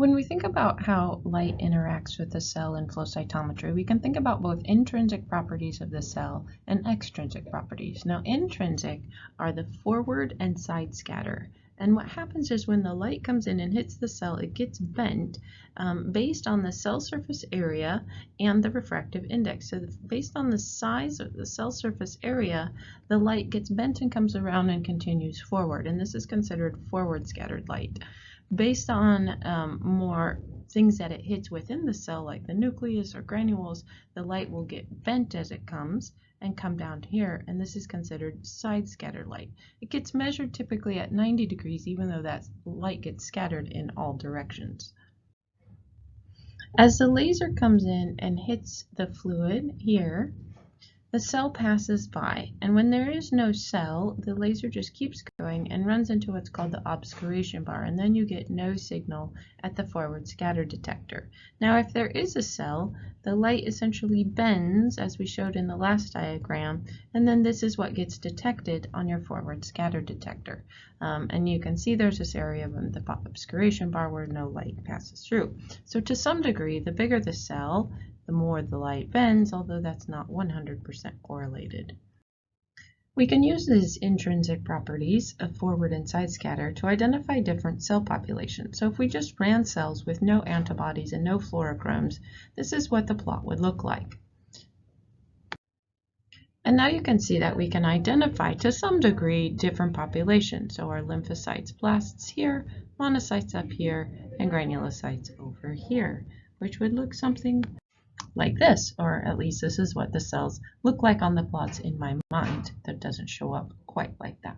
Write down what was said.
When we think about how light interacts with the cell in flow cytometry, we can think about both intrinsic properties of the cell and extrinsic properties. Now, intrinsic are the forward and side scatter. And what happens is when the light comes in and hits the cell, it gets bent based on the cell surface area and the refractive index. So based on the size of the cell surface area, the light gets bent and comes around and continues forward. And this is considered forward scattered light. Based on more things that it hits within the cell, like the nucleus or granules, the light will get bent as it comes and come down here, and this is considered side scattered light. It gets measured typically at 90 degrees, even though that light gets scattered in all directions. As the laser comes in and hits the fluid here, the cell passes by, and when there is no cell, the laser just keeps going and runs into what's called the obscuration bar, and then you get no signal at the forward scatter detector. Now, if there is a cell, the light essentially bends, as we showed in the last diagram, and then this is what gets detected on your forward scatter detector. And you can see there's this area of the obscuration bar where no light passes through. So to some degree, the bigger the cell, the more the light bends, although that's not 100% correlated. We can use these intrinsic properties of forward and side scatter to identify different cell populations. So if we just ran cells with no antibodies and no fluorochromes, this is what the plot would look like. And now you can see that we can identify to some degree different populations. So our lymphocytes, blasts here, monocytes up here, and granulocytes over here, which would look something like this, or at least this is what the cells look like on the plots in my mind. That doesn't show up quite like that.